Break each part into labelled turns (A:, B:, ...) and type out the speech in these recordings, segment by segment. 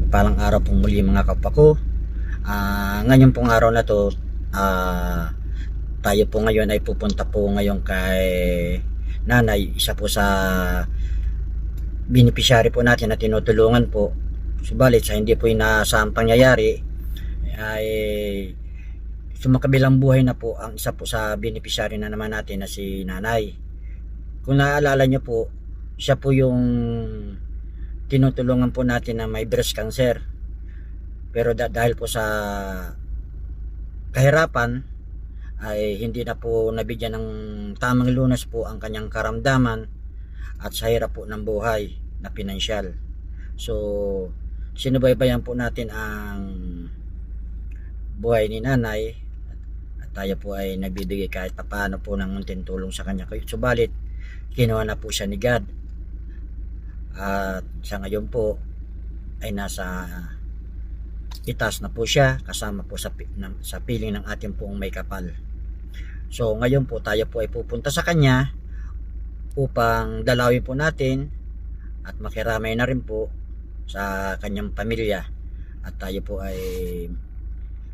A: Mapagpalang araw pong muli mga kapwa ko. Ngayon pong araw na to, tayo po ngayon ay pupunta po ngayon kay nanay, isa po sa beneficiary po natin na tinutulungan po. Subalit sa hindi po inaasahang pangyayari ay sumakabilang buhay na po ang isa po sa beneficiary na naman natin na si nanay. Kung naaalala nyo po, siya po yung tinutulungan po natin na may breast cancer, pero dahil po sa kahirapan ay hindi na po nabigyan ng tamang lunas po ang kanyang karamdaman at sa hirap po ng buhay na pinansyal. So sinubaybayan po natin ang buhay ni nanay at tayo po ay nagbibigay kahit paano po ng munting tulong sa kanya. Subalit kinuha na po siya ni God at sa ngayon po ay nasa itaas na po siya kasama po sa piling ng ating pong may kapal. So ngayon po tayo po ay pupunta sa kanya upang dalawin po natin at makiramay na rin po sa kanyang pamilya, at tayo po ay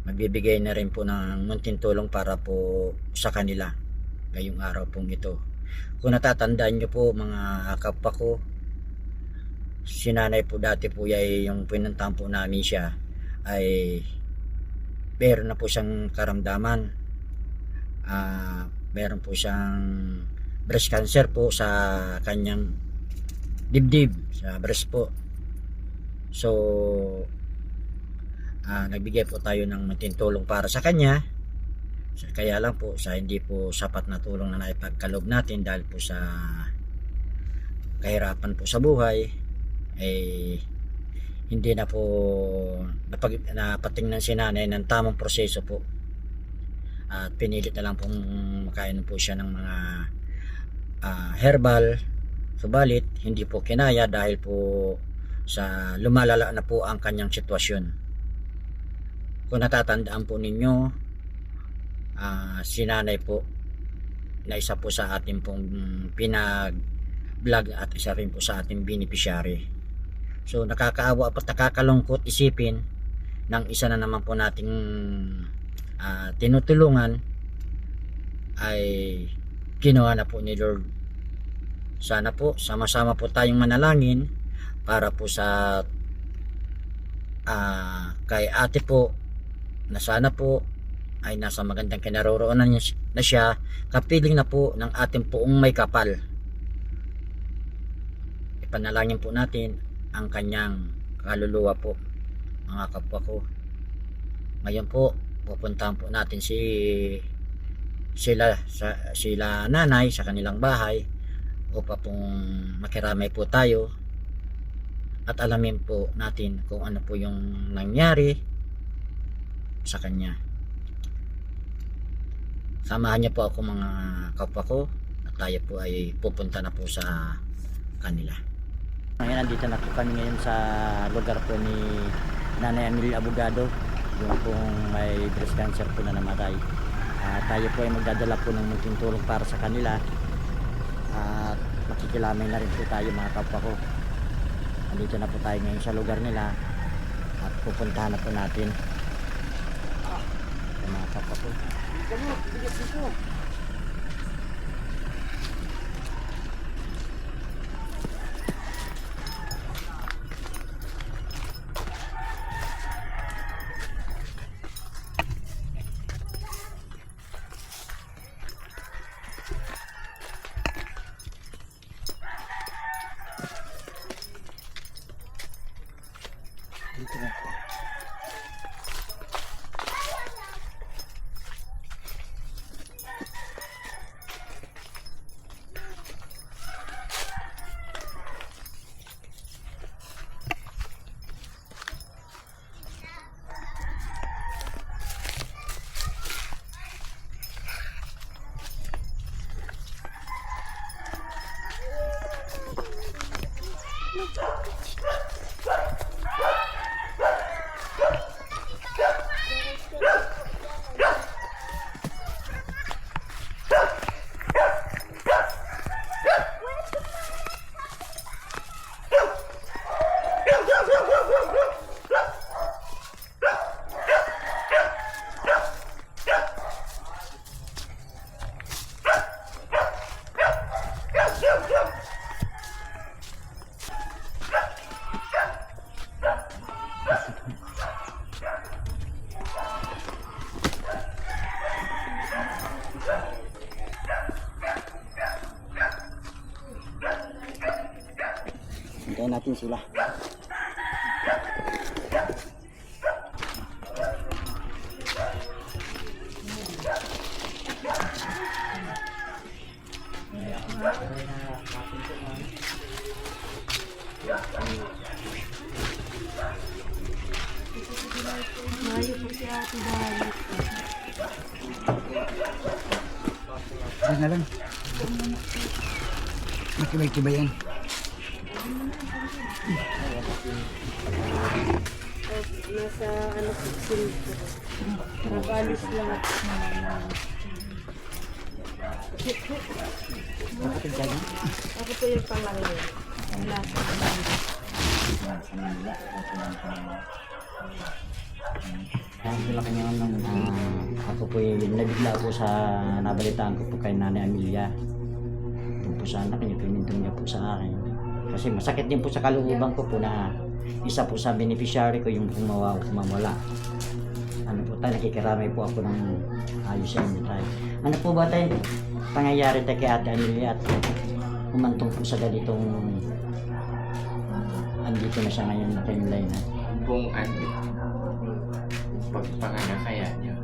A: magbibigay na rin po ng munting tulong para po sa kanila ngayong araw pong ito. Kung natatandaan nyo po mga kapwa ko, si nanay po dati po ay yung pinuntahan po namin siya ay meron na po siyang karamdaman, meron po siyang breast cancer po sa kanyang dibdib, sa breast po. So nagbigay po tayo ng munting tulong para sa kanya, kaya lang po sa hindi po sapat na tulong na naipagkaloob natin dahil po sa kahirapan po sa buhay, hindi na po napatingnan si nanay ng tamang proseso po at pinilit na lang pong makain po siya ng mga herbal. Subalit hindi po kinaya dahil po sa lumalala na po ang kanyang sitwasyon. Kung natatandaan po ninyo, si nanay po na isa po sa ating pong pinag vlog at isa rin po sa ating beneficiary. So nakakaawa at nakakalungkot isipin ng isa na naman po nating tinutulungan ay ginawa na po ni Lord. Sana po sama-sama po tayong manalangin para po sa kay ate po, na sana po ay nasa magandang kinaroroonan na siya, kapiling na po ng ating poong may kapal. Ipanalangin po natin ang kanyang kaluluwa po mga kapwa ko. Ngayon po pupuntahan po natin sila nanay sa kanilang bahay upang pong makiramay po tayo at alamin po natin kung ano po yung nangyari sa kanya. Samahan niyo po ako mga kapwa ko at tayo po ay pupunta na po sa kanila. Ngayon nandito na po kami ngayon sa lugar po ni Nanay Amelia Abogado, yung pong may breast cancer po na namatay. Tayo po ay magdadala po ng munting tulong para sa kanila at makikilamay na rin po tayo mga kapwa ko. Nandito na po tayo ngayon sa lugar nila at pupuntahan na po natin mga kapwa ko. Dito na po. Kaya natin sila.
B: Mayo po si Ate Dali.
A: Yan na lang. Makibay-kibay yan.
B: Nasa ano po silpo. Nakalis lang.
A: Bakit ka yan?
B: Ako po yung pangalawa. Nasa Manila.
A: Sila kanya nung ako po yung nabigla po sa nabalitaan ko po kay Nanay Amelia. Yung po sa anak niya, pinintong niya po sa akin. Kasi masakit din po sa kalooban ko po na isa po sa beneficiary ko yung kumawala. Ano po tayo, nakikiramay po ako ng ayos sa inyo tayo. Ano po ba tayo pangyayari tayo kay Ate Amelia at humantong po sa ganitong andito na siya ngayon na timeline na.
C: Kung ano, pagpanganak kaya niya.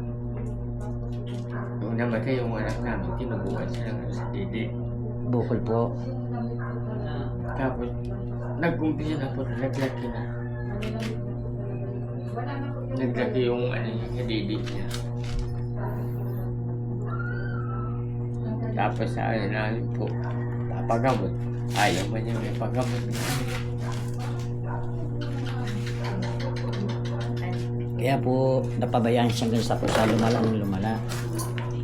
C: Nung namatay yung anak namin, tinubukan siya ng sa didi.
A: Bukol po.
C: Tapos, nag-umpisa na po, naglaki na. Naglaki yung ano niya, sa didi niya. Tapos sa ano namin po, papagamot. Ayaw ba niya may pagamot namin.
A: Kaya po napabayaan siya hanggang sa po sa lumala.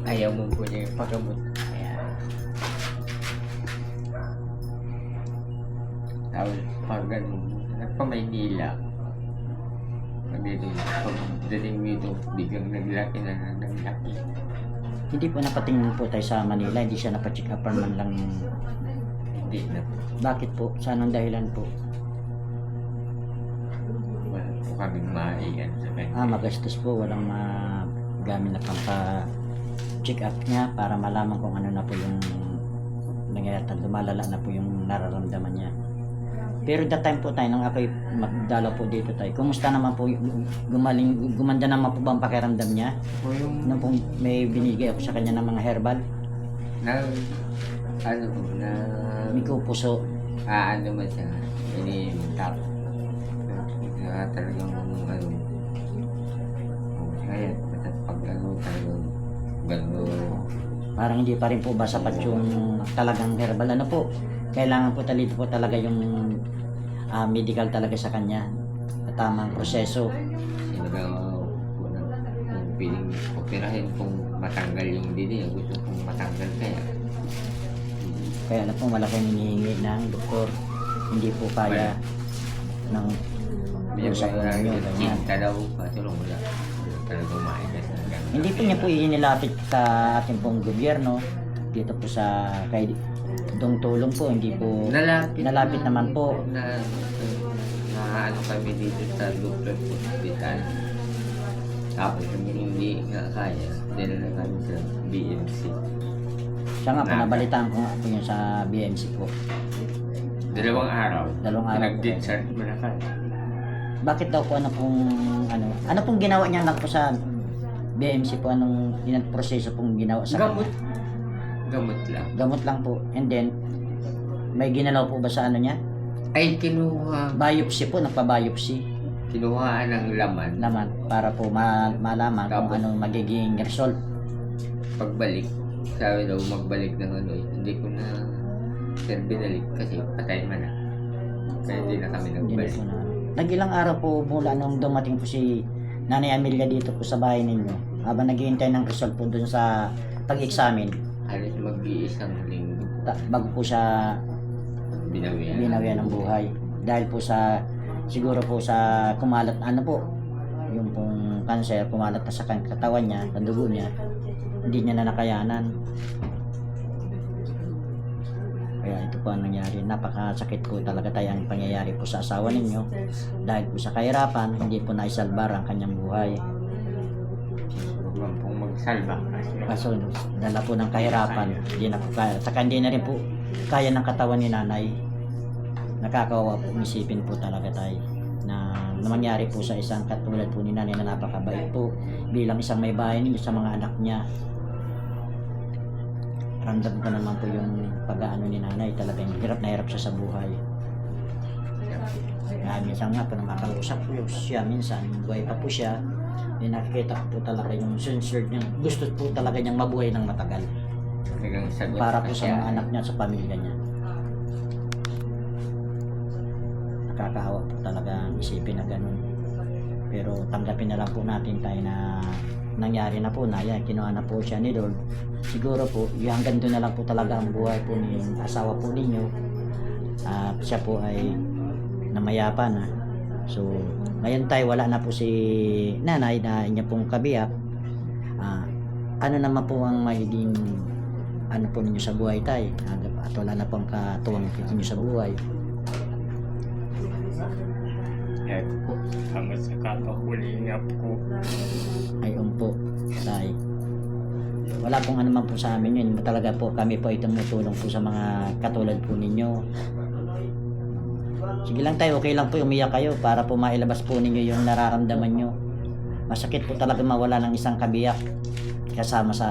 C: Ayaw mo po niya yung pagamot.
A: Kaya
C: Tapos pag ganun, nagpa-Maynila. Dito, pag dating dito, biglang naglaki na naglaki.
A: hindi po napatingin po tayo sa Manila, hindi siya napacheck up man lang.
C: Hindi na po.
A: Bakit po? Sa anong dahilan po?
C: Wala po kaming maiyan sa kanya.
A: Magastos po, walang magamit na pampa-check up niya para malaman kung ano na po yung nangyayari, lumalala na po yung nararamdaman niya. Pero that time po tayo, nung ako'y magdala po dito tayo, kumusta naman po, gumanda naman po ba ang pakiramdam niya?
C: Po yung
A: Nung pong may binigay ako sa kanya ng mga herbal,
C: na ano po na
A: miko puso,
C: ano man siya ini-tap na talagang ano ngayon pag ano talagang gano'n
A: parang hindi pa rin po ba sapat yung talagang herbal. Ano po, kailangan po talito po talaga yung medical talaga sa kanya, tamang proseso.
C: sinagang kung piling operahin kung matanggal yung didi gusto kong matanggal kaya
A: Kaya na po malaki hinihingi ng doktor, hindi po kaya ng usap
C: na
A: ninyo, ganyan.
C: cinta daw patulong wala talagang maigas na gano'n.
A: Hindi po niya po inilapit sa ating pong gobyerno dito po sa kay Dong Tulong po, hindi po nalapit naman po.
C: na ano kami dito sa Duplex Hospital. Tapos kami hindi nga kaya, dala na kami sa BMC.
A: Siya nga po, nabalitaan ko nga po yun sa BMC po.
C: Dalawang araw.
A: Dalawang araw po.
C: Nag-discharge mo na kami.
A: Bakit daw po ano pong ginawa niya lang po sa BMC po, anong proseso pong ginawa sa
C: Gamot.
A: kanya?
C: Gamot lang.
A: Gamot lang po. And then, may ginalaw po ba sa ano niya?
C: Ay, kinuha.
A: Biopsy po, nagpa-biopsy
C: Kinuhaan ng laman.
A: naman para po malaman kung
C: Tapos?
A: anong magiging result.
C: Pagbalik, sabi daw magbalik ng ano eh. Hindi ko na sir binalik kasi patay man na. Kaya hindi na kami
A: Hindi na
C: nagbalik.
A: po na. Nag-ilang araw po mula nung dumating po si Nanay Amelia dito po sa bahay ninyo, habang naghihintay ng result po dun sa pag-examine,
C: Halos mag-iisang linggo
A: bago po siya
C: binawian.
A: binawian ng buhay. Dahil po sa, siguro po sa kumalat, ano po, yung pong cancer, kumalat na sa katawan niya, sa dugo niya, hindi niya na nakayanan. Kaya ito po ang nangyari. Napakasakit po talaga tayo ang pangyayari po sa asawa ninyo. Dahil po sa kahirapan, hindi po naisalbar ang kanyang buhay.
C: Huwag pong magsalba.
A: Kaso dala po ng kahirapan, hindi na po kaya. Saka hindi na rin po kaya ng katawan ni nanay nakakawawa po isipin po talaga tayo na mangyari po sa isang katulad po ni nanay na napakabait po bilang isang may bahay ninyo sa mga anak niya. Ramdam ko naman po yung pag-aano ni nanay, talagang hirap na hirap siya sa buhay. Kaya minsan nga po nakakausap po siya, minsan buhay pa po siya, nakikita ko po talaga yung censored niya. Gusto po talaga niyang mabuhay ng matagal
C: Talagang sagot
A: para po
C: pa
A: sa
C: siya.
A: mga anak niya, sa pamilya niya. Nakakaawa po talaga ang isipin na ganun. Pero tanggapin na lang po natin tayo na nangyari na po na yan, kinuha na po siya ni Lord. Siguro po, yung hanggang doon na lang po talaga ang buhay po ni asawa po ninyo. At siya po ay namayapa na. So, ngayon tayo wala na po si nanay na inya pong kabiyak. Ano naman po ang magiging ano po ninyo sa buhay tayo? At wala na pong katuwang ninyo sa buhay.
C: Kaya po, hanggang sa kakahulingap ko.
A: Ay po, tay. Wala pong ano man po sa amin yun. Talaga po kami po ay tumutulong po sa mga katulad po ninyo. Sige lang tayo, okay lang po umiyak kayo para po mailabas po ninyo yung nararamdaman nyo. Masakit po talaga mawala ng isang kabiyak kasama sa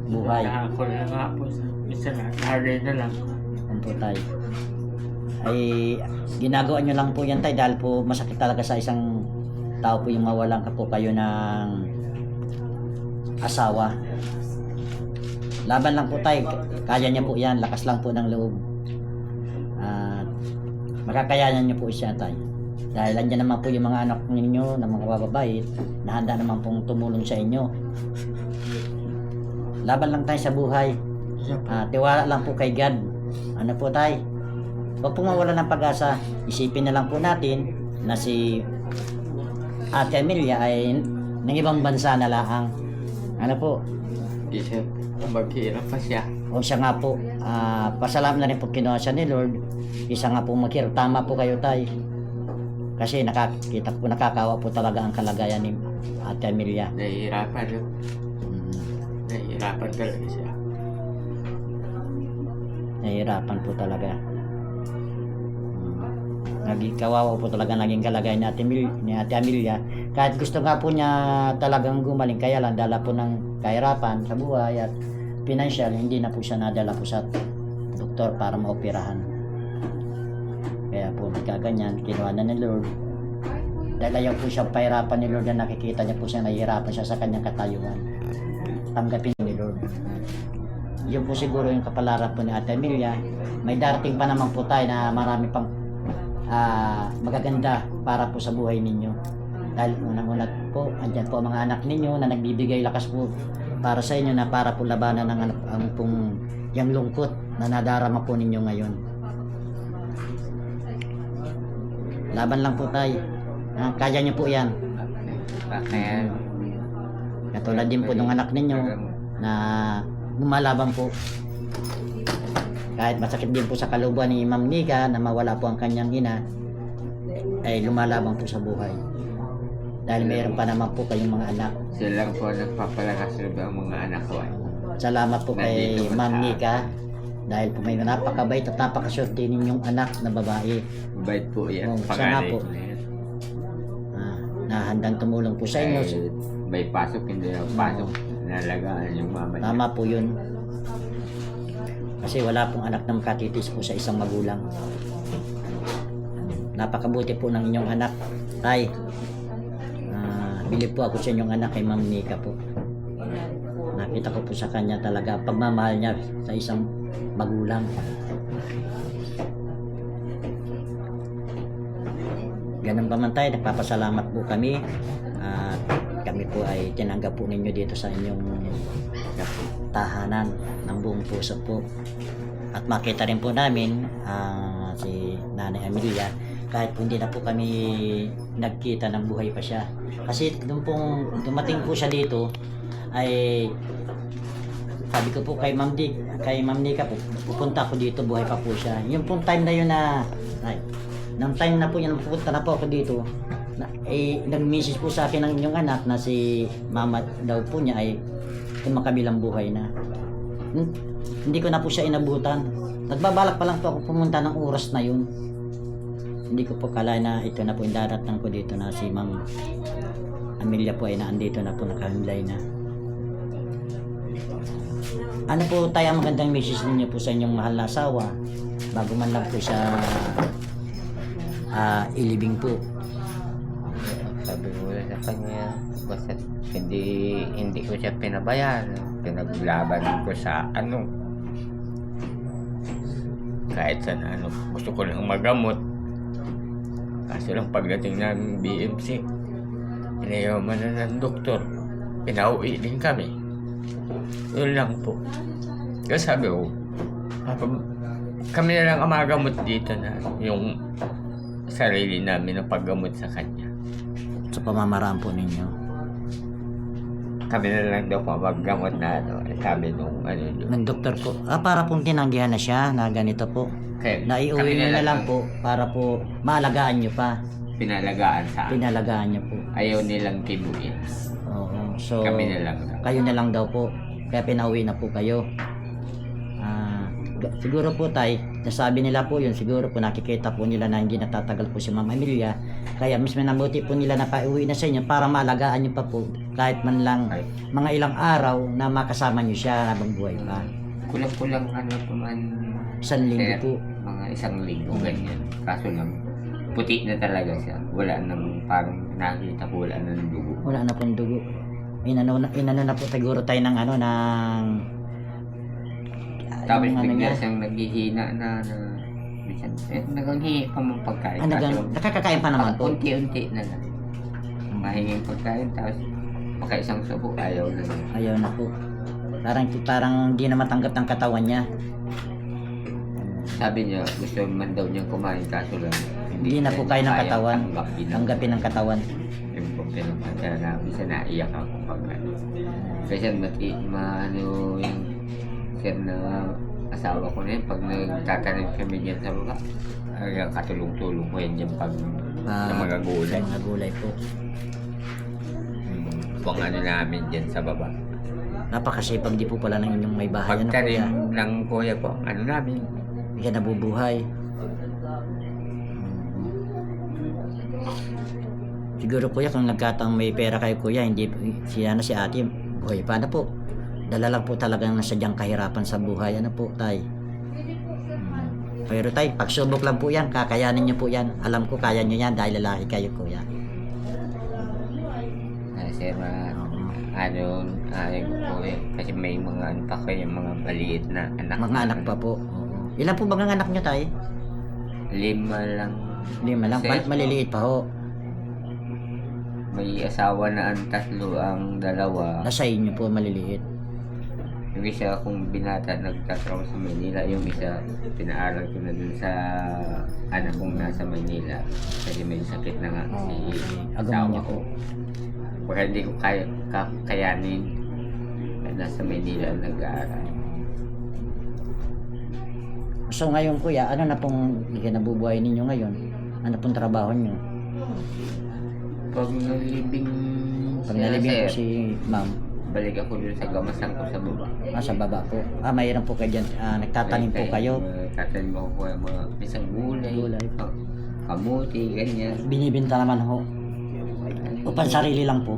A: buhay.
C: Ako na nga po sa isa na, nagay na lang.
A: Po tayo. Ay ginagawa nyo lang po yan tayo dahil po masakit talaga sa isang tao po yung mawalan ka po kayo ng asawa. Laban lang po tayo, kaya niya po yan, lakas lang po ng loob. At makakayanan niyo po siya tayo. Dahil andyan naman po yung mga anak ninyo na mga kababait na handa naman pong tumulong sa inyo. Laban lang tayo sa buhay. Tiwala lang po kay God. Ano po tayo? Huwag po mawala ng pag-asa. Isipin na lang po natin na si Ate Amelia ay ng ibang bansa na lang. Ano po?
C: Isip, maghirap pa siya.
A: O siya nga po, pasalamat na rin po kinuha siya ni Lord. Isa nga po maghirap. Tama po kayo tayo. Kasi nakakita po, nakakawa po talaga ang kalagayan ni Ate Amelia.
C: Nahihirapan yun. Nahihirapan talaga siya.
A: Nahihirapan po talaga. Naging kawawa po talaga naging kalagayan ni Ate Amelia. Kahit gusto nga po niya talagang gumaling, kaya lang dala po ng kahirapan sa buhay at financial, hindi na po siya nadala po sa doktor para maoperahan. Kaya po nagkaganyan, kinuha na ni Lord. Dahil ayaw po siya pahirapan ni Lord na nakikita niya po siya nahihirapan siya sa kanyang katayuan. Tanggapin ni Lord. Yun po siguro yung kapalaran po ni Ate Amelia. May darating pa naman po tayo na marami pang magaganda para po sa buhay ninyo. Dahil unang-una po, andyan po ang mga anak ninyo na nagbibigay lakas po para sa inyo na para po labanan ng ang pong yung lungkot na nadarama po ninyo ngayon. Laban lang po tayo. Kaya nyo po yan.
C: Kaya,
A: Katulad din po ng anak ninyo na lumalaban po. Kahit masakit din po sa kalubuan ni Ma'am Nika na mawala po ang kanyang ina, ay lumalabang po sa buhay. Dahil mayroon pa naman po kayong mga anak.
C: sila lang po nagpapalakas ang mga anak ko.
A: Salamat po kay
C: Nandito
A: Ma'am
C: sa-
A: Nika dahil po may napakabait at napakaswerte ninyong anak na babae.
C: Bait po yan.
A: Oh, sana
C: Panganay
A: po.
C: ko na yan.
A: Na handang tumulong po sa inyo.
C: Dahil may pasok, hindi na pasok. Nalagaan yung mama niya.
A: Tama po yun. Kasi wala pong anak na makatitis po sa isang magulang. Napakabuti po ng inyong anak. Tay, bilib po ako sa inyong anak kay Ma'am Nika po. Nakita ko po sa kanya talaga pagmamahal niya sa isang magulang. Ganun pa man tayo, nagpapasalamat po kami. At kami po ay tinanggap po ninyo dito sa inyong tahanan ng buong puso po. At makita rin po namin si Nanay Amelia kahit po hindi na po kami nagkita ng buhay pa siya. Kasi nung pong dumating po siya dito ay sabi ko po kay Ma'am Nika po, pupunta ako dito, buhay pa po siya. Yung pong time na yun nang time na po yun, pupunta na po ako dito, nag-message po sa akin ng inyong anak na si mama daw po niya ay kumakabilang buhay na. Hindi ko na po siya inabutan. Nagbabalak pa lang po ako pumunta ng oras na yun. Hindi ko po kalain na ito na po yung daratang ko dito na si Ma'am Amelia po ay naandito na po, nakahamlay na. Ano po tayo ang magandang message ninyo po sa inyong mahal na asawa bago man lang po siya ilibing po?
C: Sabi ko sa kanya, basta hindi ko siya pinabayaan. Pinaglaban ko sa ano. Kahit sa ano, gusto ko lang magamot. Kaso lang pagdating ng BMC, inayaman na ng doktor. Pinauwi din kami. Yun lang po. Kaya sabi ko, kami na lang ang magamot dito na yung sarili namin na paggamot sa kanya.
A: Sa pamamaraan po ninyo.
C: Kami na lang daw maggamot na ano. Sabi nung ano yun.
A: Ng doktor po, para pong tinanggihan na siya na ganito po.
C: Kaya
A: Naiuwi
C: kami
A: nyo na lang po para po maalagaan nyo pa.
C: pinalagaan sa akin.
A: Pinalagaan nyo po.
C: Ayaw nilang kibuin.
A: Oo. So,
C: Kami na lang.
A: kayo na lang daw po. Kaya pinauwi na po kayo. Siguro po tay, nasabi nila po yun, siguro po nakikita po nila na hindi natatagal po si Ma'am Amelia. Kaya mismo nabuti po nila na pauwi na sa inyo para maalagaan nyo pa po kahit man lang mga ilang araw na makasama nyo siya habang buhay pa.
C: Kulang-kulang ano po man.
A: 1 linggo po.
C: Mga 1 linggo ganyan. Kaso lang, puti na talaga siya. Wala nang parang nakita ko, wala nang dugo.
A: Wala na pong dugo. Inano na po siguro tayo ng ano, ng
C: Tapos
A: yung ano
C: bigla
A: niya.
C: siyang naghihina na minsan, naganghingi pa mong pagkain.
A: Nakakakain pa naman po.
C: Unti-unti na lang. Mahinging pagkain, tapos makaisang subo, ayaw na lang.
A: Ayaw na po. Parang di na matanggap ng katawan niya.
C: Sabi niya, gusto man daw niyang kumain, kaso lang.
A: Hindi na po kaya ng katawan. Tanggapin ng katawan.
C: Yung po pinapatya na, minsan naiyak ako pag ano. Kasi ano yung sir na asawa ko na yun, pag nagtatanim kami dyan sa baba, katulong-tulong ko yan dyan pag sa mga gulay.
A: Sa mga gulay po.
C: Pang ano namin dyan sa baba.
A: Napakasipag di po pala ng inyong may bahay. Ano po
C: Pagtanim
A: yan?
C: ng kuya ko, ano namin.
A: Hindi ka nabubuhay. Siguro kuya kung nagkataong may pera kayo kuya, hindi siya na si ate, buhay pa na po. Dala lang po talagang nasadyang kahirapan sa buhay. Ano po tay? Pero tay, pagsubok lang po yan, kakayanin niyo po yan. Alam ko kaya niyo yan dahil lalaki kayo kuya.
C: Sir, ano ko eh, kasi may mga ano pa kayo, mga maliit na anak.
A: Mga anak pa po. Ilan po bang ang anak niyo tay?
C: 5 lang.
A: 5 lang,
C: Sir.
A: maliliit pa ho.
C: May asawa na ang 3, ang 2.
A: Nasa inyo po maliliit.
C: Yung isa kung binata nagtatrabaho sa Manila, yung isa pinaaral ko na dun sa anak kong nasa Manila kasi may sakit na nga si
A: Agawan
C: asawa
A: niya
C: ko.
A: po.
C: Baka hindi ko kayanin nasa Manila nag-aaral.
A: So ngayon kuya, ano na pong kinabubuhay ninyo ngayon? Ano pong trabaho niyo?
C: Pag nalibing
A: Pag nalibing po si ma'am,
C: balik ako dun sa gamasan ko sa baba.
A: sa baba po. Mayroon po kayo dyan, nagtatanim po kayo.
C: Tatanim ako po yung mga isang gulay,
A: Gulay.
C: kamuti, ganyan.
A: Binibinta naman ho. O pansarili lang po.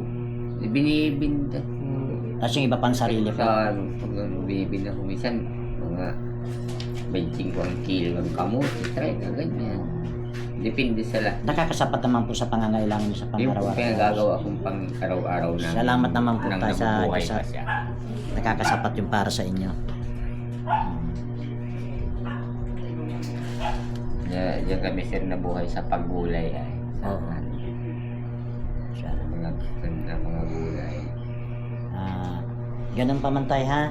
C: Binibinta ko.
A: Tapos yung iba pansarili po.
C: Sa pag binibinta ko minsan, mga 25 ang kilo ng kamuti, try na ganyan. Depende sa lahat.
A: Nakakasapat naman po sa pangangailangan niyo sa
C: Yung
A: pang-araw-araw.
C: pinagagawa kong pang araw-araw na.
A: Salamat naman po
C: nang
A: tayo sa-
C: nabubuhay
A: sa-
C: pa siya.
A: Nakakasapat yung para sa inyo.
C: Diyan kami sir nabuhay sa paggulay ay. Sa
A: Oo.
C: mga gulay.
A: Ganun pa man tayo ha.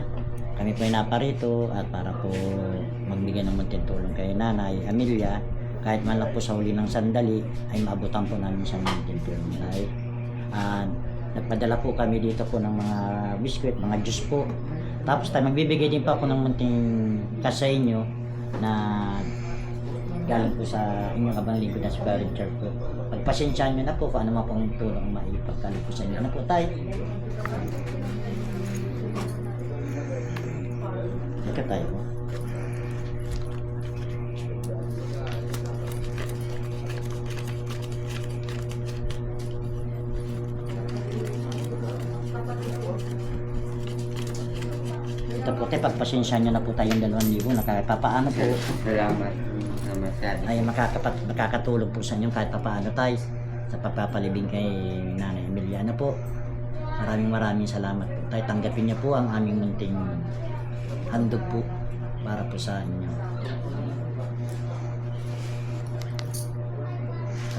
A: Kami po ay naparito at para po magbigay ng munting tulong kay Nanay Amelia. Kahit man lang po sa huli ng sandali ay maabutan po namin sa munting tulong tayo. Nagpadala po kami dito po ng mga biskwit, mga juice po. Tapos tayo magbibigay din pa ako ng munting cash sa inyo na galing po sa inyong abang lingkod na Spirit Church po. Pagpasensyaan nyo na po kung ano mga pong tulong maipagkalit po sa inyo. Ano po tayo? Ika tayo po. tay, pagpasensya nyo na po tayong 2,000 na kahit papaano po
C: Salamat na masyado.
A: ay makakatulong po sa inyo kahit papaano tay sa pagpapalibing kay Nanay Emiliana po. Maraming salamat po tay. Tanggapin niyo po ang aming munting handog po para po sa inyo.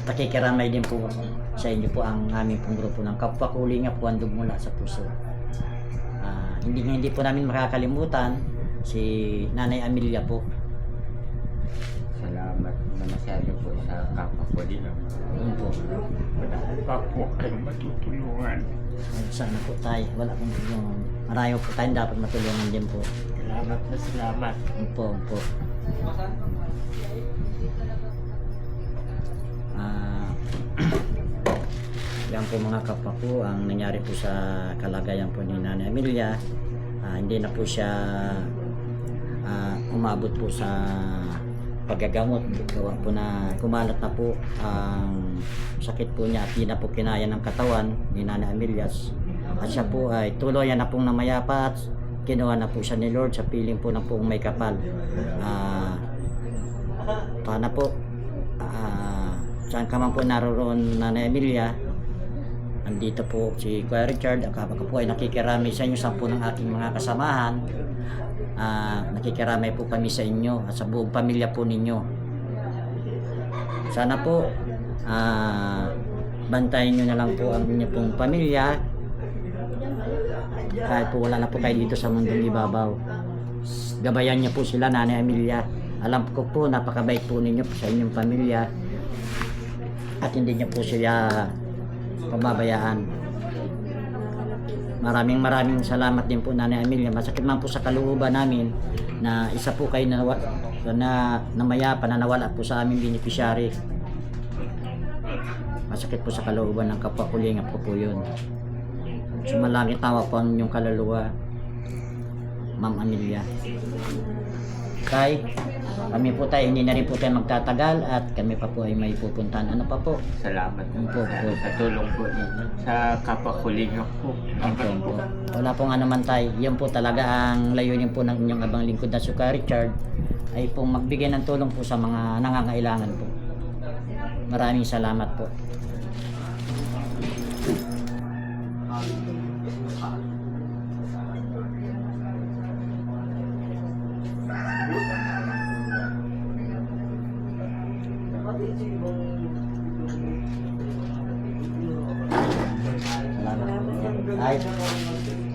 A: At nakikiramay din po sa inyo po ang aming pong grupo ng Kapwa Kulingap po, handog mula sa puso. Hindi po namin makakalimutan si Nanay Amelia po.
C: Salamat na masyado po sa kapwa ko din.
A: Yun po.
C: Wala pa po kayong matutulungan.
A: Ay, sana po tayo. Wala pong tulungan. Marami po tayong dapat matulungan din po.
C: Salamat na salamat.
A: Yun po. Yan po mga kapwa ko ang nangyari po sa kalagayan po ni Nanay Amelia. Hindi na po siya umabot po sa paggagamot. Gawa po na kumalat na po ang sakit po niya at hindi na po kinaya ng katawan ni Nanay Amelia. At siya po ay tuluyan na pong namayapa at kinuha na po siya ni Lord sa piling po ng poong may kapal. Paano po saan ka man po naroon Nanay Amelia, andito po si Kuya Richard. Ako po ay nakikiramay sa inyo sa po ng aking mga kasamahan. Nakikiramay po kami sa inyo at sa buong pamilya po ninyo. Sana po bantayan nyo na lang po ang inyong pong pamilya kahit po wala na po kayo dito sa mundong ibabaw. Gabayan niyo po sila Nanay Amelia. Alam ko po napakabait po ninyo sa inyong pamilya at hindi niyo po sila pababayaan. Maraming salamat din po Nanay Amelia. Masakit man po sa kalooban namin na isa po kayo na namayapa na nawala po sa aming beneficiary. Masakit po sa kalooban ng Kapwa Kulingap ko po yun. Sumalangit tawa po ang inyong kaluluwa, Ma'am Amelia. Tay, kami po tayo, hindi na rin po tayo magtatagal at kami pa po ay may pupuntahan. Ano pa po?
C: Salamat
A: Po.
C: sa tulong po ninyo sa kapwa kulingap po.
A: Po. Wala pong ano man tayo. Yan po talaga ang layunin po ng inyong abang lingkod na si Kuya Richard ay pong magbigay ng tulong po sa mga nangangailangan po. Maraming salamat po. Salamat po. Ay,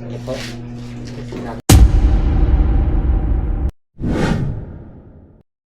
A: okay po.